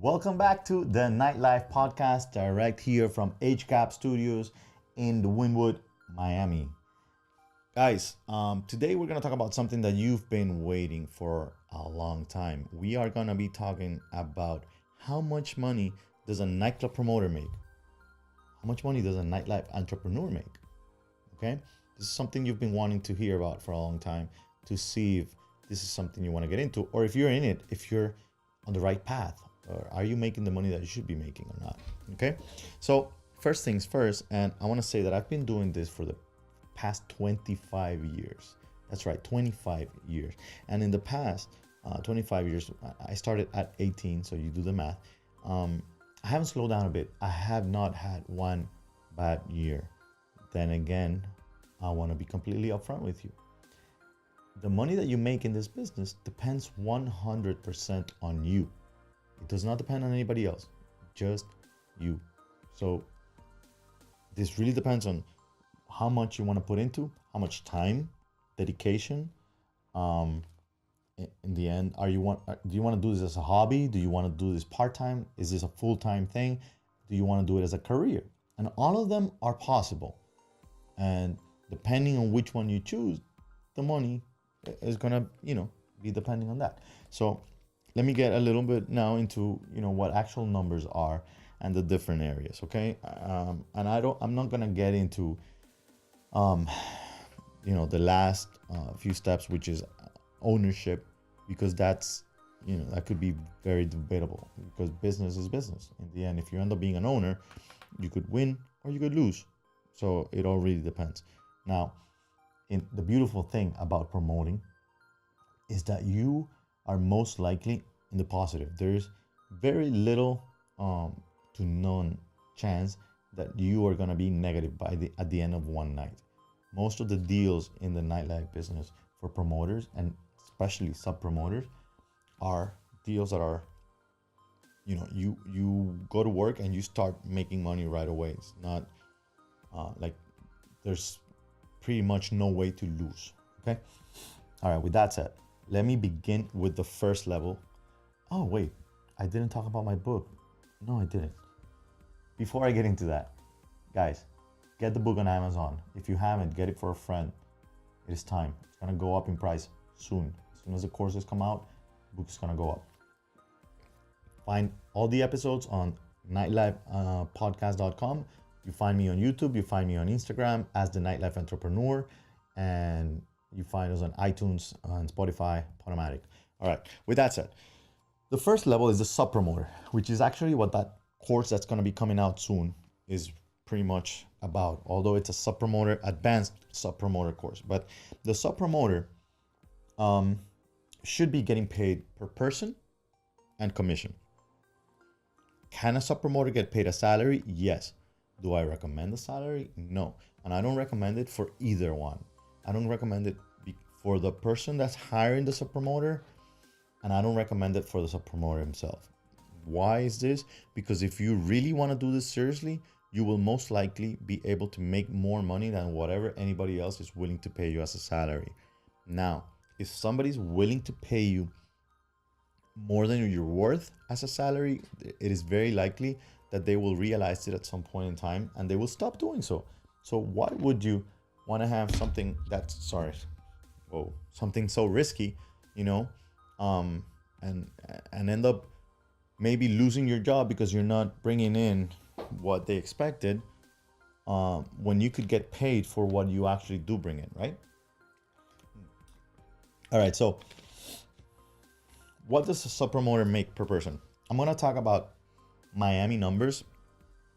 Welcome back to the Nightlife Podcast, direct here from HCAP Studios in the Wynwood, Miami. Guys, today we're going to talk about something that you've been waiting for a long time. We are going to be talking about how much money does a nightclub promoter make? How much money does a nightlife entrepreneur make? Okay? This is something you've been wanting to hear about for a long time, to see if this is something you want to get into, or if you're in it, if you're on the right path, or are you making the money that you should be making or not? Okay? So first things first, and I want to say that I've been doing this for the past 25 years. That's right, 25 years. And in the past 25 years, I started at 18, so you do the math. I haven't slowed down a bit. I have not had one bad year. Then again, I want to be completely upfront with you. The money that you make in this business depends 100% on you. It does not depend on anybody else, just you. So this really depends on how much you want to put into, how much time, dedication. In the end, do you want to do this as a hobby? Do you want to do this part-time? Is this a full-time thing? Do you want to do it as a career? And all of them are possible. And depending on which one you choose, the money is gonna, be depending on that. So let me get a little bit now into, what actual numbers are and the different areas. Okay. And I'm not gonna get into, the last few steps, which is ownership, because that's, that could be very debatable, because business is business. In the end, if you end up being an owner, you could win or you could lose. So it all really depends. Now, the beautiful thing about promoting is that you are most likely in the positive. There's very little to none chance that you are going to be negative at the end of one night. Most of the deals in the nightlife business for promoters, and especially sub-promoters, are deals that are, you go to work and you start making money right away. It's not like there's pretty much no way to lose. Okay. All right. With that said, let me begin with the first level. Oh, wait, I didn't talk about my book. No, I didn't. Before I get into that, guys, get the book on Amazon. If you haven't, get it for a friend. It is time. It's going to go up in price soon. As soon as the courses come out, the book is going to go up. Find all the episodes on nightlifepodcast.com. You find me on YouTube, you find me on Instagram as the Nightlife Entrepreneur, and you find us on iTunes, on Spotify, Podomatic. All right, with that said, the first level is the sub-promoter, which is actually what that course that's going to be coming out soon is pretty much about, although it's a sub-promoter, advanced sub-promoter course. But the sub-promoter should be getting paid per person and commission. Can a sub-promoter get paid a salary? Yes. Do I recommend the salary? No. And I don't recommend it for either one. I don't recommend it for the person that's hiring the sub-promoter, and I don't recommend it for the sub-promoter himself. Why is this? Because if you really want to do this seriously, you will most likely be able to make more money than whatever anybody else is willing to pay you as a salary. Now, if somebody's willing to pay you more than you're worth as a salary, it is very likely that they will realize it at some point in time and they will stop doing so. So why would you want to have something that's, something so risky, and end up maybe losing your job because you're not bringing in what they expected, when you could get paid for what you actually do bring in, right? All right, so what does a sub-promoter make per person? I'm going to talk about Miami numbers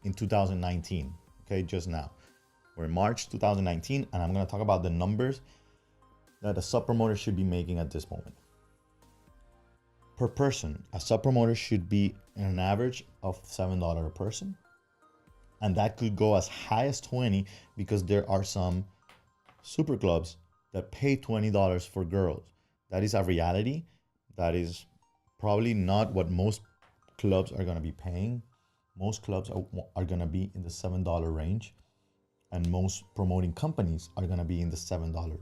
in 2019. Okay, just now. We're in March 2019, and I'm going to talk about the numbers that a sub-promoter should be making at this moment. Per person, a sub-promoter should be an average of $7 a person. And that could go as high as $20, because there are some super clubs that pay $20 for girls. That is a reality. That is probably not what most clubs are going to be paying. Most clubs are going to be in the $7 range, and most promoting companies are going to be in the $7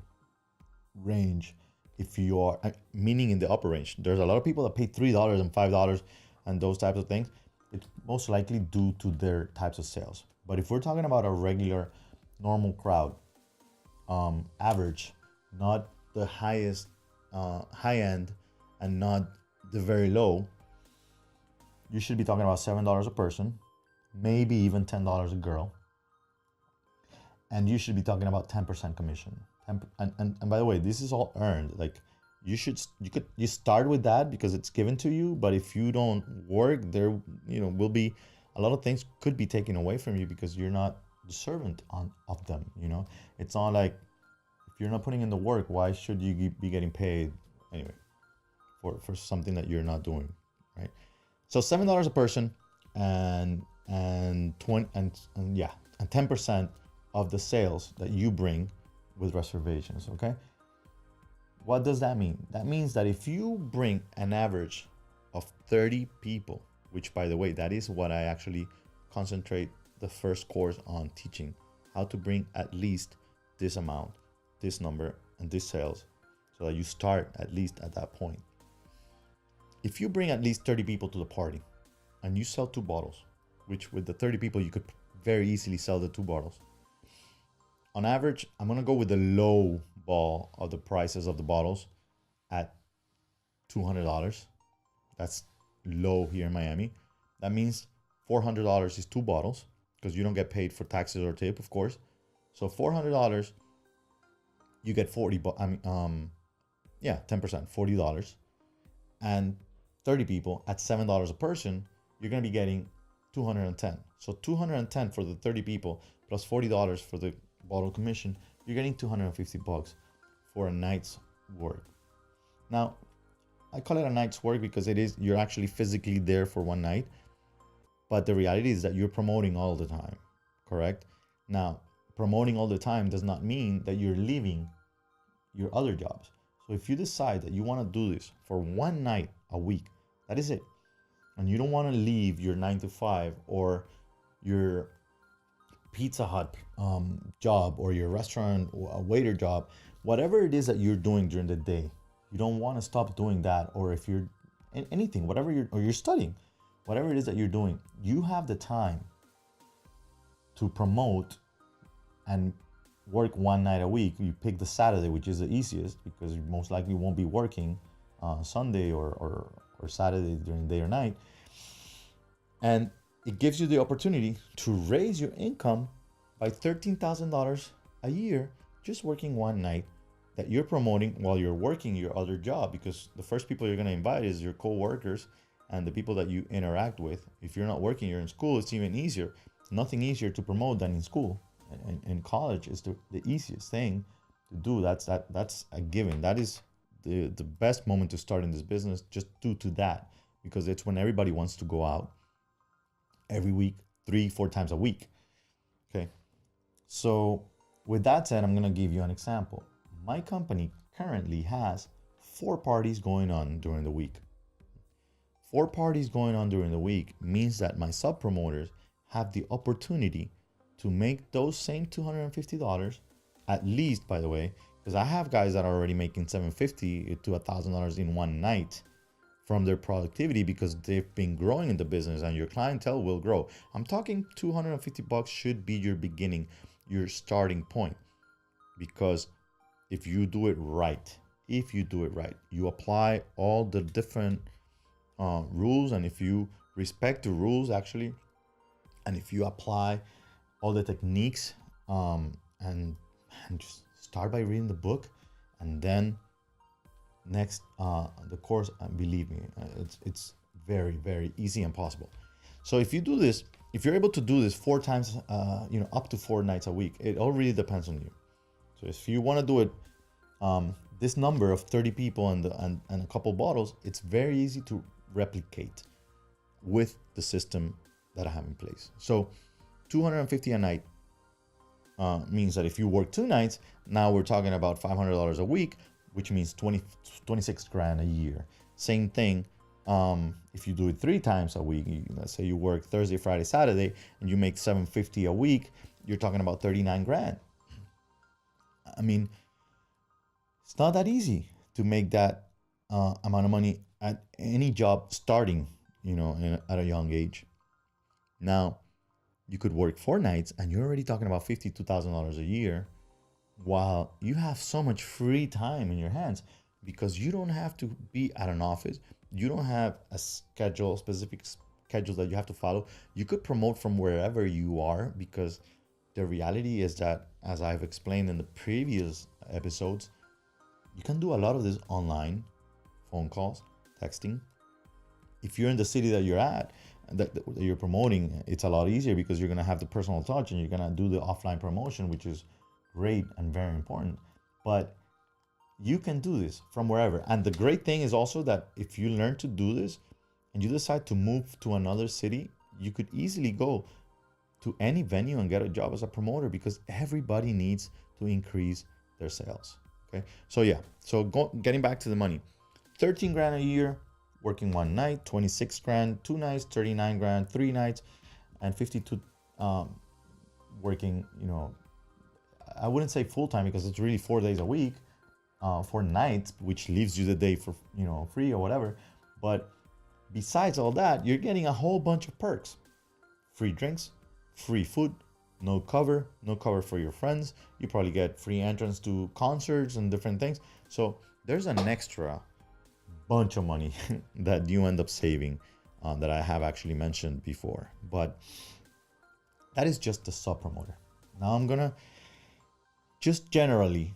range. If you are, meaning in the upper range, there's a lot of people that pay $3 and $5 and those types of things, it's most likely due to their types of sales. But if we're talking about a regular, normal crowd, average, not the highest, high end, and not the very low, you should be talking about $7 a person, maybe even $10 a girl, and you should be talking about 10% commission. And by the way, this is all earned. Like you start with that because it's given to you, but if you don't work, there will be a lot of things could be taken away from you because you're not the servant of them. It's not like if you're not putting in the work, why should you be getting paid anyway for something that you're not doing, right? So $7 a person, and 10% of the sales that you bring with reservations. Okay, what does that mean? That means that if you bring an average of 30 people, which by the way, that is what I actually concentrate the first course on teaching, how to bring at least this amount, this number, and this sales, so that you start at least at that point. If you bring at least 30 people to the party and you sell 2 bottles, which with the 30 people, you could very easily sell the 2 bottles. On average, I'm going to go with the low ball of the prices of the bottles at $200. That's low here in Miami. That means $400 is 2 bottles because you don't get paid for taxes or tip, of course. So $400, you get 10%, $40. And 30 people at $7 a person, you're going to be getting 210. So 210 for the 30 people plus $40 for the bottle commission, you're getting $250 for a night's work. Now, I call it a night's work because you're actually physically there for one night, but the reality is that you're promoting all the time, correct? Now, promoting all the time does not mean that you're leaving your other jobs. So if you decide that you want to do this for one night a week, that is it. And you don't want to leave your 9 to 5 or your Pizza Hut job or your restaurant waiter job, whatever it is that you're doing during the day, you don't want to stop doing that. Or if you're anything, you're studying, whatever it is that you're doing, you have the time to promote and work one night a week. You pick the Saturday, which is the easiest because you most likely won't be working Sunday or Saturday during the day or night. And it gives you the opportunity to raise your income by $13,000 a year just working one night that you're promoting while you're working your other job, because the first people you're going to invite is your co-workers and the people that you interact with. If you're not working, you're in school, it's even easier. Nothing easier to promote than in school. And in college is the easiest thing to do. That's a given. That is the best moment to start in this business, just due to that, because it's when everybody wants to go out every week, 3-4 times a week. Okay. So with that said, I'm going to give you an example. My company currently has 4 parties going on during the week. 4 parties going on during the week means that my sub promoters have the opportunity to make those same $250, at least, by the way, because I have guys that are already making $750 to $1,000 in one night from their productivity because they've been growing in the business, and your clientele will grow. I'm talking $250 should be your beginning, your starting point, because if you do it right, you apply all the different rules, and if you respect the rules actually, and if you apply all the techniques, and just start by reading the book, and then next the course, believe me, it's very, very easy and possible. So if you do this, if you're able to do this 4 times, up to 4 nights a week, it all really depends on you. So if you want to do it, this number of 30 people and a couple bottles, it's very easy to replicate with the system that I have in place. So $250 a night means that if you work 2 nights, now we're talking about $500 a week, which means 26 grand a year. Same thing if you do it 3 times a week. Let's say you work Thursday, Friday, Saturday, and you make $750 a week, you're talking about 39 grand. I mean, it's not that easy to make that amount of money at any job starting at a young age. Now, you could work 4 nights and you're already talking about $52,000 a year, while you have so much free time in your hands because you don't have to be at an office. You don't have a specific schedule that you have to follow. You could promote from wherever you are, because the reality is that, as I've explained in the previous episodes, you can do a lot of this online, phone calls, texting. If you're in the city that you're at, that you're promoting, it's a lot easier because you're going to have the personal touch and you're going to do the offline promotion, which is great and very important. But you can do this from wherever. And the great thing is also that if you learn to do this and you decide to move to another city, you could easily go to any venue and get a job as a promoter, because everybody needs to increase their sales. Okay. So yeah. So getting back to the money, 13 grand a year, working 1 night, 26 grand, 2 nights, 39 grand, 3 nights, and 52 working, I wouldn't say full time because it's really 4 days a week, 4 nights, which leaves you the day for, free or whatever. But besides all that, you're getting a whole bunch of perks: free drinks, free food, no cover for your friends. You probably get free entrance to concerts and different things. So there's an extra bunch of money that you end up saving, that I have actually mentioned before. But that is just the sub promoter. Now I'm gonna just generally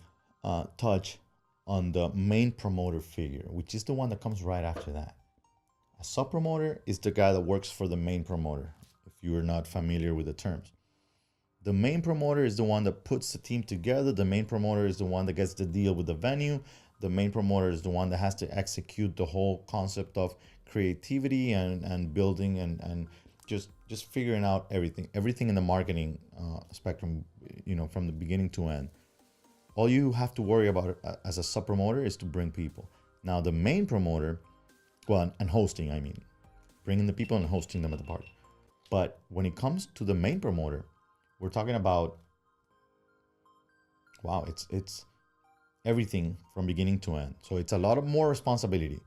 touch on the main promoter figure, which is the one that comes right after that. A sub promoter is the guy that works for the main promoter, if you are not familiar with the terms. The main promoter is the one that puts the team together. The main promoter is the one that gets the deal with the venue. The main promoter is the one that has to execute the whole concept of creativity and building and just figuring out everything in the marketing spectrum, from the beginning to end. All you have to worry about as a sub promoter is to bring people. Now the main promoter, and hosting, bringing the people and hosting them at the party. But when it comes to the main promoter, we're talking about, it's everything from beginning to end. So it's a lot of more responsibility.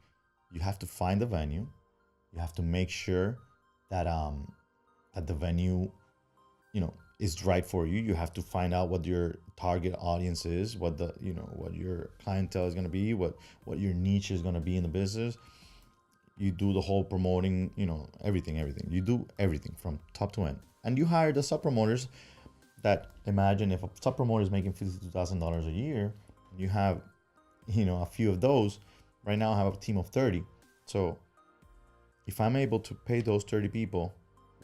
You have to find the venue. You have to make sure that that the venue, is right for you. You have to find out what your target audience is, what what your clientele is going to be, what your niche is going to be in the business. You do the whole promoting, everything. You do everything from top to end. And you hire the sub promoters that, imagine if a sub promoter is making $52,000 a year, you have, a few of those. Right now I have a team of 30. So if I'm able to pay those 30 people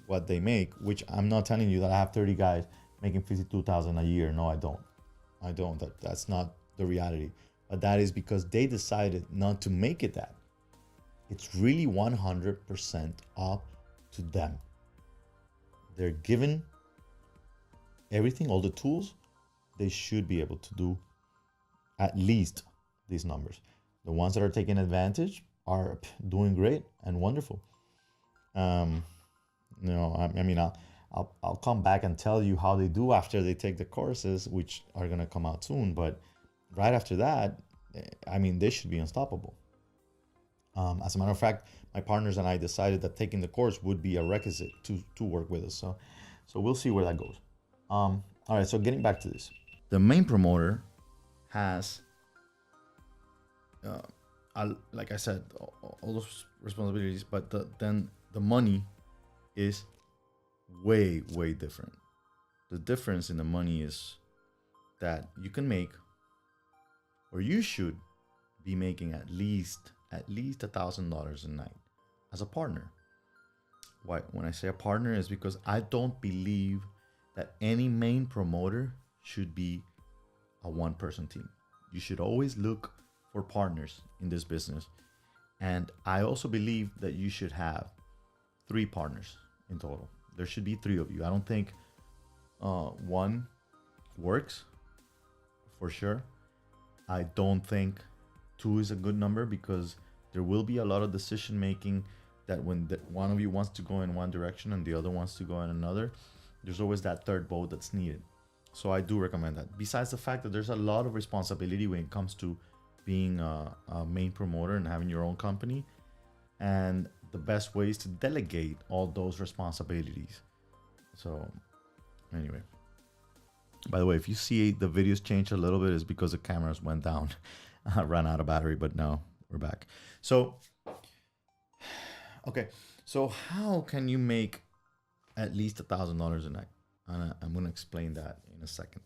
what they make, which I'm not telling you that I have 30 guys making $52,000 a year. No, I don't. That's not the reality. But that is because they decided not to make it that. It's really 100% up to them. They're given everything, all the tools. They should be able to do at least these numbers. The ones that are taking advantage are doing great and wonderful. I'll come back and tell you how they do after they take the courses, which are going to come out soon. But right after that, they should be unstoppable. As a matter of fact, my partners and I decided that taking the course would be a requisite to work with us. So we'll see where that goes. All right. So getting back to this, the main promoter has, like I said, all those responsibilities, but then the money is way different. The difference in the money is that you can make, or you should be making at least $1,000 a night as a partner. Why? When I say a partner is because I don't believe that any main promoter should be a one-person team. You should always look for partners in this business. And I also believe that you should have 3 partners in total. There should be 3 of you. I don't think one works for sure. I don't think 2 is a good number, because there will be a lot of decision making that when one of you wants to go in one direction and the other wants to go in another, there's always that third vote that's needed. So I do recommend that. Besides the fact that there's a lot of responsibility when it comes to being a main promoter and having your own company. And the best way is to delegate all those responsibilities. So anyway, by the way, if you see the videos change a little bit, it's because the cameras went down. Ran out of battery, but now we're back. So okay, so how can you make at least $1,000 a night? And I'm going to explain that in a second.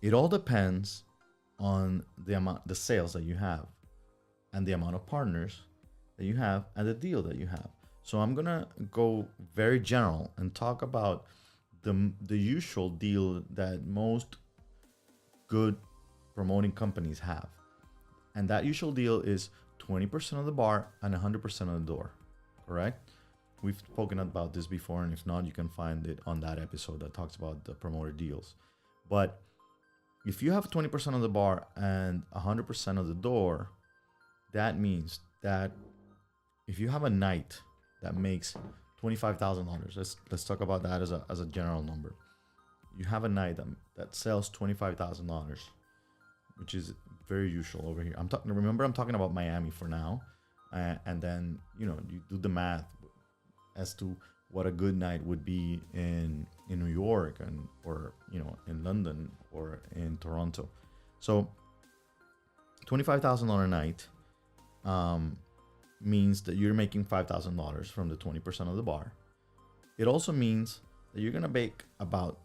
It all depends on the sales that you have, and the amount of partners that you have, and the deal that you have. So I'm gonna go very general and talk about the usual deal that most good promoting companies have. And that usual deal is 20% of the bar and 100% of the door, correct? We've spoken about this before, and if not, you can find it on that episode that talks about the promoter deals. But if you have 20% of the bar and 100% of the door, that means that if you have a night that makes $25,000, let's talk about that as a general number. You have a night that sells $25,000, which is very usual over here. I'm talking about Miami for now, and then you do the math as to what a good night would be in New York or in London or in Toronto. So $25,000 a night means that you're making $5,000 from the 20% of the bar. It also means that you're gonna make about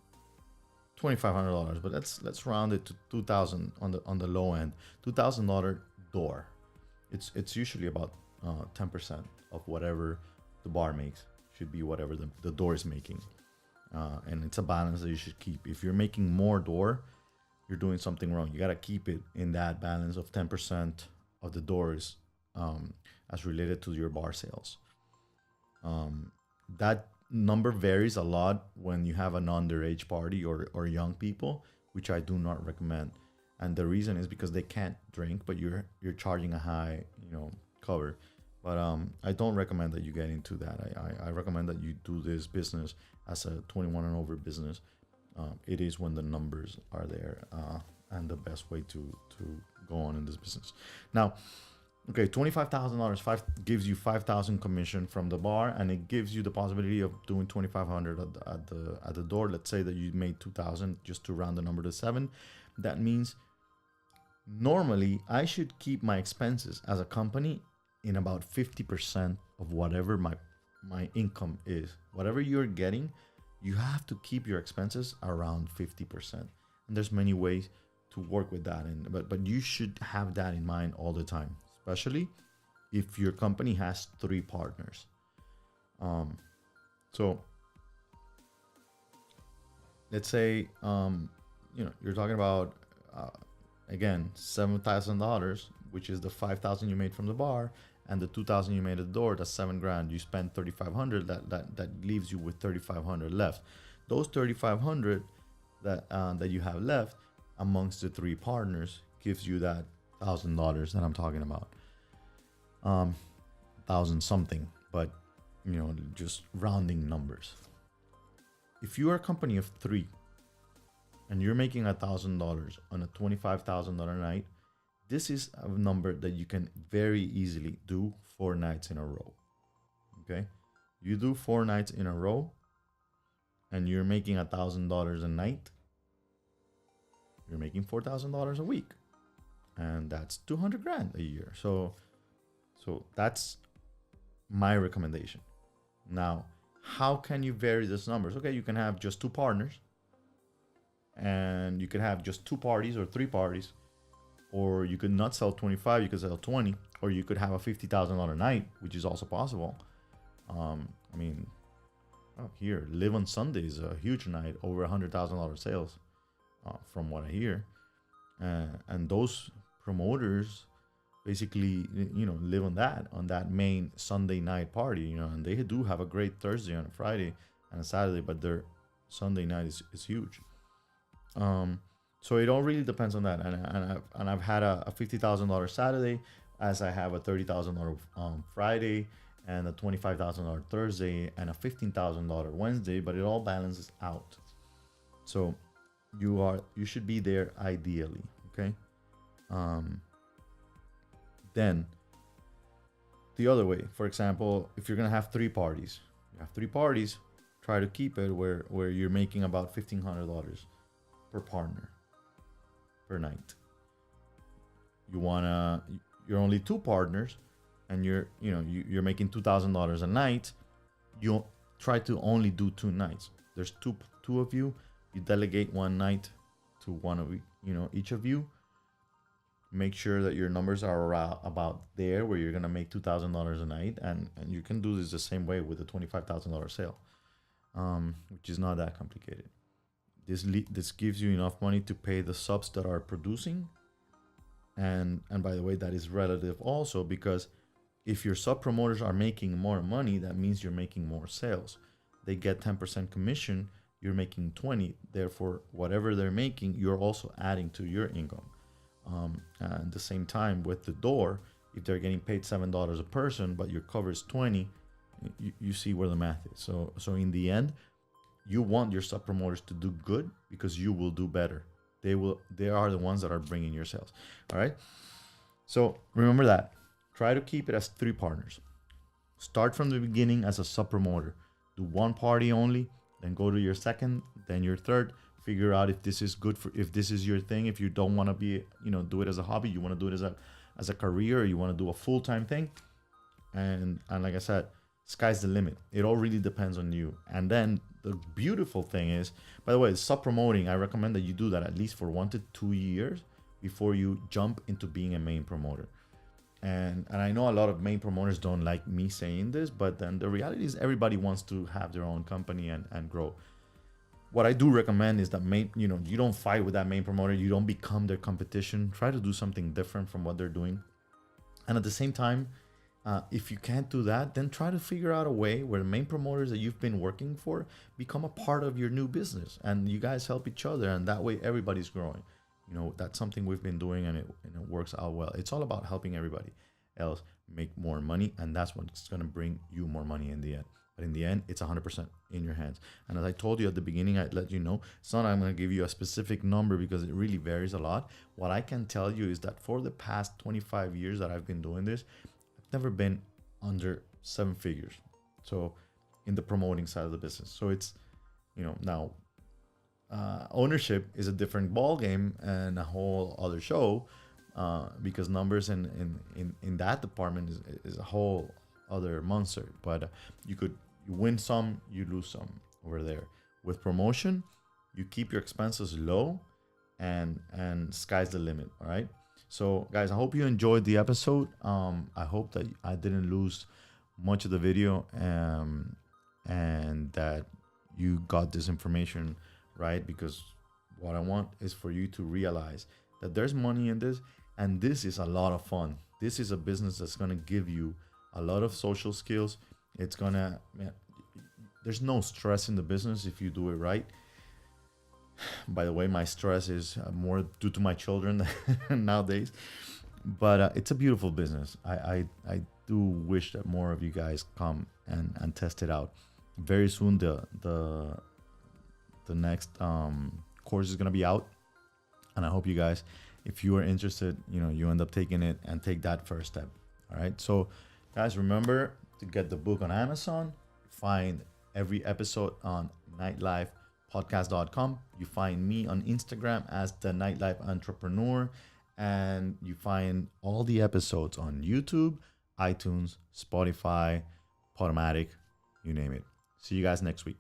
$2,500, but let's round it to $2,000 on the low end. $2,000 door. It's usually about 10% of whatever the bar makes. Should be whatever the door is making, and it's a balance that you should keep. If you're making more door, you're doing something wrong. You gotta keep it in that balance of 10% of the doors as related to your bar sales. That number varies a lot when you have an underage party or young people, which I do not recommend. And the reason is because they can't drink, but you're charging a high cover. But I don't recommend that you get into that. I recommend that you do this business as a 21 and over business. It is when the numbers are there and the best way to go on in this business. Now, okay, $25,000 gives you $5,000 commission from the bar, and it gives you the possibility of doing $2,500 at the door. Let's say that you made $2,000, just to round the number to 7. That means normally I should keep my expenses as a company in about 50% of whatever my income is. Whatever you're getting, you have to keep your expenses around 50%. And there's many ways to work with that, but you should have that in mind all the time, especially if your company has 3 partners. So let's say you're talking about again $7,000, which is the $5,000 you made from the bar, and the $2,000 you made at the door. That's $7,000. You spend $3,500. That leaves you with $3,500 left. Those $3,500 that you have left amongst the 3 partners gives you that $1,000 that I'm talking about. 1,000 something, but just rounding numbers. If you are a company of 3 and you're making $1,000 on a $25,000 night, this is a number that you can very easily do 4 nights in a row. Okay, you do 4 nights in a row, and you're making $1,000 a night. You're making $4,000 a week, and that's $200,000 a year. So that's my recommendation. Now, how can you vary these numbers? Okay, you can have just 2 partners, and you can have just 2 parties or 3 parties. Or you could not sell 25, you could sell 20, or you could have a $50,000 night, which is also possible. Here, Live on Sunday is a huge night, over $100,000 sales, from what I hear. And those promoters basically, live on that main Sunday night party, and they do have a great Thursday and a Friday and a Saturday, but their Sunday night is huge. So it all really depends on that, and I've had a $50,000 Saturday, as I have a $30,000 Friday, and a $25,000 Thursday, and a $15,000 Wednesday, but it all balances out. So you should be there ideally, okay? Then the other way. For example, if you're gonna have three parties, you have three parties, try to keep it where you're making about $1,500 per partner per night. You're only two partners, and you're making $2,000 a night. You try to only do two nights. There's two of you. You delegate one night to one of each of you. Make sure that your numbers are about there where you're gonna make $2,000 a night, and you can do this the same way with a $25,000 sale, which is not that complicated. This gives you enough money to pay the subs that are producing, and by the way, that is relative also, because if your sub promoters are making more money, that means you're making more sales. They get 10% commission, you're making 20. Therefore, whatever they're making, you're also adding to your income. At the same time, with the door, if they're getting paid $7 a person, but your cover is 20, you see where the math is. So in the end, you want your sub promoters to do good, because you will do better. They are the ones that are bringing your sales. All right. So remember that. Try to keep it as three partners. Start from the beginning as a sub promoter. Do one party only, then go to your second, then your third. Figure out if this is good if this is your thing. If you don't want to be, do it as a hobby, you want to do it as a career, or you want to do a full-time thing. And like I said, sky's the limit. It all really depends on you. And then the beautiful thing is, by the way, sub promoting, I recommend that you do that at least for 1 to 2 years before you jump into being a main promoter. And I know a lot of main promoters don't like me saying this, but then the reality is everybody wants to have their own company and grow. What I do recommend is that you don't fight with that main promoter. You don't become their competition. Try to do something different from what they're doing. And at the same time, if you can't do that, then try to figure out a way where the main promoters that you've been working for become a part of your new business, and you guys help each other, and that way everybody's growing. That's something we've been doing, and it works out well. It's all about helping everybody else make more money, and that's what's going to bring you more money in the end. But in the end, it's 100% in your hands. And as I told you at the beginning, I let you know, it's not I'm going to give you a specific number, because it really varies a lot. What I can tell you is that for the past 25 years that I've been doing this, I've never been under 7 figures. So in the promoting side of the business. So it's, now ownership is a different ball game and a whole other show, because numbers in that department is a whole other monster. But you win some, you lose some over there. With promotion, you keep your expenses low, and sky's the limit. All right. So guys, I hope you enjoyed the episode. I hope that I didn't lose much of the video, and that you got this information right, because what I want is for you to realize that there's money in this, and this is a lot of fun. This is a business that's going to give you a lot of social skills. There's no stress in the business if you do it right. By the way, my stress is more due to my children nowadays, but it's a beautiful business. I do wish that more of you guys come and test it out. Very soon the next course is going to be out, and I hope you guys, if you are interested, you end up taking it and take that first step. All right. So guys, remember to get the book on Amazon. Find every episode on nightlifepodcast.com. You find me on Instagram as the Nightlife Entrepreneur, and you find all the episodes on YouTube, iTunes, Spotify, Podomatic, you name it. See you guys next week.